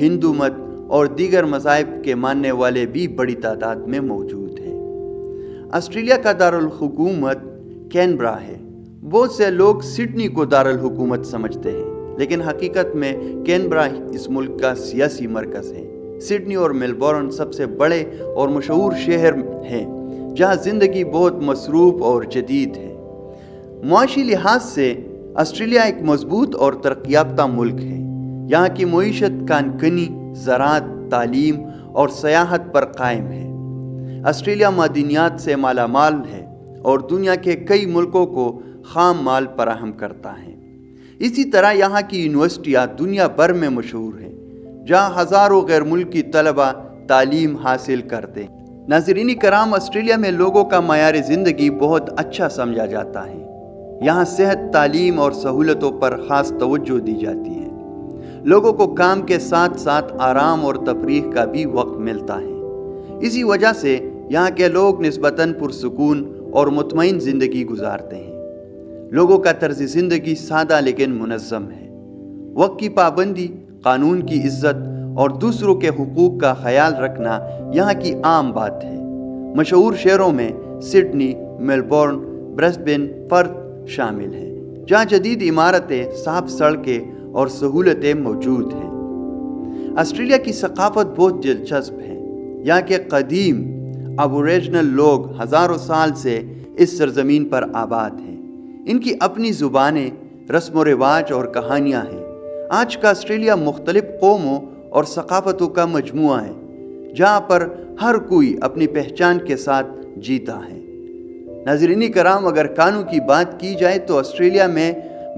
ہندو مت اور دیگر مذاہب کے ماننے والے بھی بڑی تعداد میں موجود ہیں۔ آسٹریلیا کا دارالحکومت کینبرا ہے۔ بہت سے لوگ سڈنی کو دارالحکومت سمجھتے ہیں، لیکن حقیقت میں کینبرا اس ملک کا سیاسی مرکز ہے۔ سڈنی اور میلبورن سب سے بڑے اور مشہور شہر ہیں جہاں زندگی بہت مصروف اور جدید ہے۔ معاشی لحاظ سے آسٹریلیا ایک مضبوط اور ترقی یافتہ ملک ہے۔ یہاں کی معیشت کان کنی، زراعت، تعلیم اور سیاحت پر قائم ہے۔ آسٹریلیا معدنیات سے مالا مال ہے اور دنیا کے کئی ملکوں کو خام مال فراہم کرتا ہے۔ اسی طرح یہاں کی یونیورسٹیاں دنیا بھر میں مشہور ہیں، جہاں ہزاروں غیر ملکی طلبہ تعلیم حاصل کرتے ہیں۔ ناظرین کرام، آسٹریلیا میں لوگوں کا معیار زندگی بہت اچھا سمجھا جاتا ہے۔ یہاں صحت، تعلیم اور سہولتوں پر خاص توجہ دی جاتی ہے۔ لوگوں کو کام کے ساتھ ساتھ آرام اور تفریح کا بھی وقت ملتا ہے۔ اسی وجہ سے یہاں کے لوگ نسبتاً پرسکون اور مطمئن زندگی گزارتے ہیں۔ لوگوں کا طرز زندگی سادہ لیکن منظم ہے۔ وقت کی پابندی، قانون کی عزت اور دوسروں کے حقوق کا خیال رکھنا یہاں کی عام بات ہے۔ مشہور شہروں میں سڈنی، میلبورن، برسبن، پرتھ شامل ہیں، جہاں جدید عمارتیں، صاف سڑکیں اور سہولتیں موجود ہیں۔ آسٹریلیا کی ثقافت بہت دلچسپ ہے۔ یہاں کے قدیم ابوریجنل لوگ ہزاروں سال سے اس سرزمین پر آباد ہیں۔ ان کی اپنی زبانیں، رسم و رواج اور کہانیاں ہیں۔ آج کا آسٹریلیا مختلف قوموں اور ثقافتوں کا مجموعہ ہے، جہاں پر ہر کوئی اپنی پہچان کے ساتھ جیتا ہے۔ ناظرین کرام، اگر کھانوں کی بات کی جائے تو آسٹریلیا میں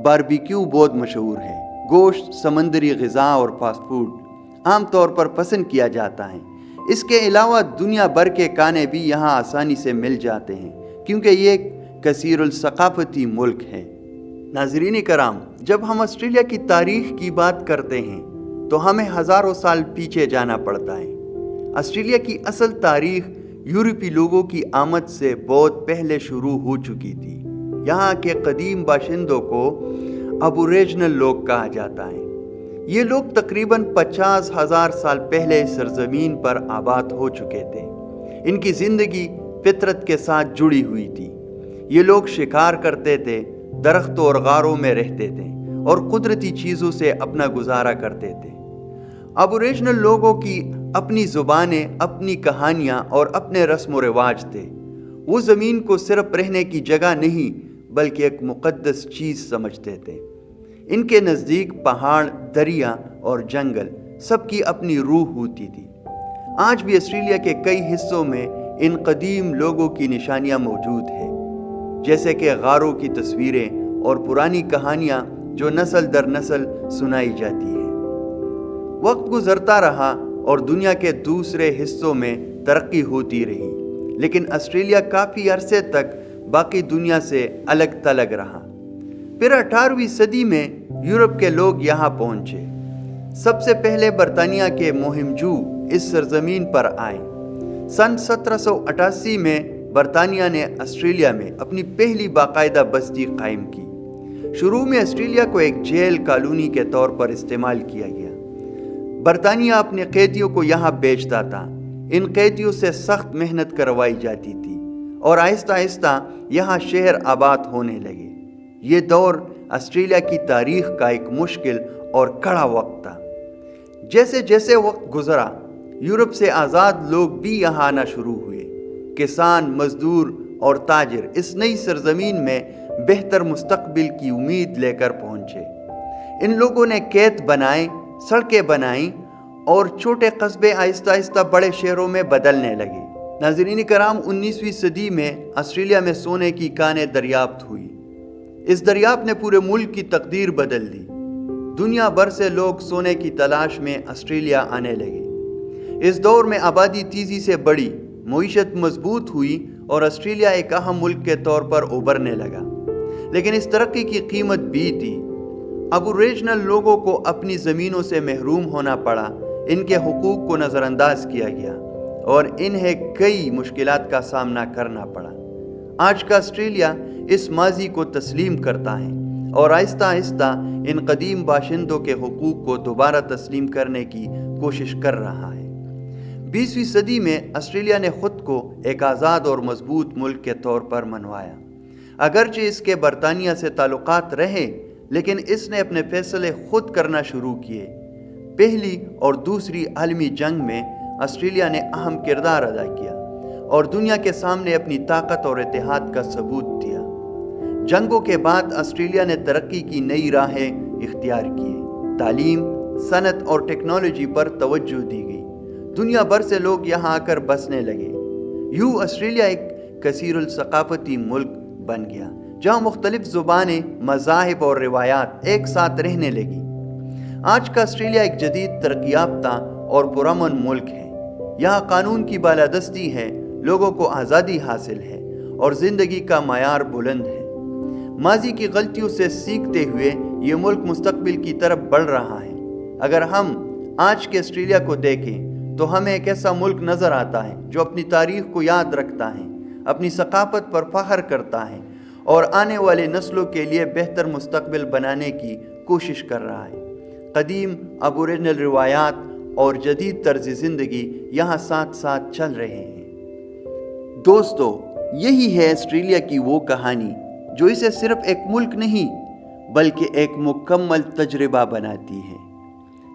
باربیکیو بہت مشہور ہے۔ گوشت، سمندری غذا اور فاسٹ فوڈ عام طور پر پسند کیا جاتا ہے۔ اس کے علاوہ دنیا بھر کے کھانے بھی یہاں آسانی سے مل جاتے ہیں، کیونکہ یہ ایک کثیر الثقافتی ملک ہے۔ ناظرین کرام، جب ہم آسٹریلیا کی تاریخ کی بات کرتے ہیں تو ہمیں ہزاروں سال پیچھے جانا پڑتا ہے۔ آسٹریلیا کی اصل تاریخ یورپی لوگوں کی آمد سے بہت پہلے شروع ہو چکی تھی۔ یہاں کے قدیم باشندوں کو ابوریجنل لوگ کہا جاتا ہے۔ یہ لوگ تقریباً 50,000 سال پہلے سرزمین پر آباد ہو چکے تھے۔ ان کی زندگی فطرت کے ساتھ جڑی ہوئی تھی۔ یہ لوگ شکار کرتے تھے، درختوں اور غاروں میں رہتے تھے اور قدرتی چیزوں سے اپنا گزارا کرتے تھے۔ ابوریجنل لوگوں کی اپنی زبانیں، اپنی کہانیاں اور اپنے رسم و رواج تھے۔ وہ زمین کو صرف رہنے کی جگہ نہیں بلکہ ایک مقدس چیز سمجھتے تھے۔ ان کے نزدیک پہاڑ، دریا اور جنگل سب کی اپنی روح ہوتی تھی۔ آج بھی آسٹریلیا کے کئی حصوں میں ان قدیم لوگوں کی نشانیاں موجود ہیں، جیسے کہ غاروں کی تصویریں اور پرانی کہانیاں جو نسل در نسل سنائی جاتی ہیں۔ وقت گزرتا رہا اور دنیا کے دوسرے حصوں میں ترقی ہوتی رہی، لیکن آسٹریلیا کافی عرصے تک باقی دنیا سے الگ تھلگ رہا۔ پھر 18ویں صدی میں یورپ کے لوگ یہاں پہنچے۔ سب سے پہلے برطانیہ کے مہم جو اس سرزمین پر آئے۔ سن 1788 میں برطانیہ نے آسٹریلیا میں اپنی پہلی باقاعدہ بستی قائم کی۔ شروع میں آسٹریلیا کو ایک جیل کالونی کے طور پر استعمال کیا گیا۔ برطانیہ اپنے قیدیوں کو یہاں بیچتا تھا۔ ان قیدیوں سے سخت محنت کروائی جاتی تھی اور آہستہ آہستہ یہاں شہر آباد ہونے لگے۔ یہ دور آسٹریلیا کی تاریخ کا ایک مشکل اور کڑا وقت تھا۔ جیسے جیسے وقت گزرا، یورپ سے آزاد لوگ بھی یہاں آنا شروع ہوئے۔ کسان، مزدور اور تاجر اس نئی سرزمین میں بہتر مستقبل کی امید لے کر پہنچے۔ ان لوگوں نے کھیت بنائے، سڑکیں بنائیں اور چھوٹے قصبے آہستہ آہستہ بڑے شہروں میں بدلنے لگے۔ ناظرین کرام، 19ویں صدی میں آسٹریلیا میں سونے کی کانیں دریافت ہوئی۔ اس دریافت نے پورے ملک کی تقدیر بدل دی۔ دنیا بھر سے لوگ سونے کی تلاش میں آسٹریلیا آنے لگے۔ اس دور میں آبادی تیزی سے بڑھی، معیشت مضبوط ہوئی اور آسٹریلیا ایک اہم ملک کے طور پر ابھرنے لگا۔ لیکن اس ترقی کی قیمت بھی تھی۔ ابوریجنل لوگوں کو اپنی زمینوں سے محروم ہونا پڑا، ان کے حقوق کو نظر انداز کیا گیا اور انہیں کئی مشکلات کا سامنا کرنا پڑا۔ آج کا آسٹریلیا اس ماضی کو تسلیم کرتا ہے اور آہستہ آہستہ ان قدیم باشندوں کے حقوق کو دوبارہ تسلیم کرنے کی کوشش کر رہا ہے۔ 20ویں صدی میں آسٹریلیا نے خود کو ایک آزاد اور مضبوط ملک کے طور پر منوایا۔ اگرچہ اس کے برطانیہ سے تعلقات رہے، لیکن اس نے اپنے فیصلے خود کرنا شروع کیے۔ پہلی اور دوسری عالمی جنگ میں آسٹریلیا نے اہم کردار ادا کیا اور دنیا کے سامنے اپنی طاقت اور اتحاد کا ثبوت دیا۔ جنگوں کے بعد آسٹریلیا نے ترقی کی نئی راہیں اختیار کیے۔ تعلیم، صنعت اور ٹیکنالوجی پر توجہ دی گئی۔ دنیا بھر سے لوگ یہاں آ کر بسنے لگے۔ یوں آسٹریلیا ایک کثیر الثقافتی ملک بن گیا، جہاں مختلف زبانیں، مذاہب اور روایات ایک ساتھ رہنے لگی۔ آج کا آسٹریلیا ایک جدید، ترقی یافتہ اور پرامن ملک ہے۔ یہاں قانون کی بالادستی ہے، لوگوں کو آزادی حاصل ہے اور زندگی کا معیار بلند ہے۔ ماضی کی غلطیوں سے سیکھتے ہوئے یہ ملک مستقبل کی طرف بڑھ رہا ہے۔ اگر ہم آج کے آسٹریلیا کو دیکھیں تو ہمیں ایک ایسا ملک نظر آتا ہے جو اپنی تاریخ کو یاد رکھتا ہے، اپنی ثقافت پر فخر کرتا ہے اور آنے والے نسلوں کے لیے بہتر مستقبل بنانے کی کوشش کر رہا ہے۔ قدیم ابوریجنل روایات اور جدید طرز زندگی یہاں ساتھ ساتھ چل رہے ہیں۔ دوستو، یہی ہے آسٹریلیا کی وہ کہانی جو اسے صرف ایک ملک نہیں بلکہ ایک مکمل تجربہ بناتی ہے۔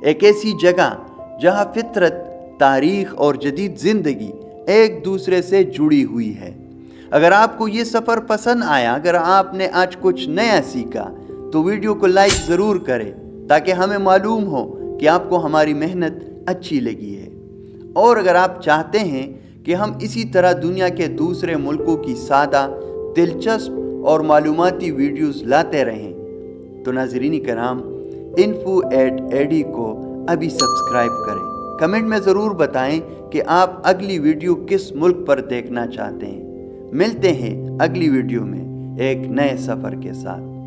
ایک ایسی جگہ جہاں فطرت، تاریخ اور جدید زندگی ایک دوسرے سے جڑی ہوئی ہے۔ اگر آپ کو یہ سفر پسند آیا، اگر آپ نے آج کچھ نیا سیکھا، تو ویڈیو کو لائک ضرور کریں تاکہ ہمیں معلوم ہو کہ آپ کو ہماری محنت اچھی لگی ہے۔ اور اگر آپ چاہتے ہیں کہ ہم اسی طرح دنیا کے دوسرے ملکوں کی سادہ، دلچسپ اور معلوماتی ویڈیوز لاتے رہیں، تو ناظرین کرام، info@ad کو ابھی سبسکرائب کریں۔ کمنٹ میں ضرور بتائیں کہ آپ اگلی ویڈیو کس ملک پر دیکھنا چاہتے ہیں۔ ملتے ہیں اگلی ویڈیو میں ایک نئے سفر کے ساتھ۔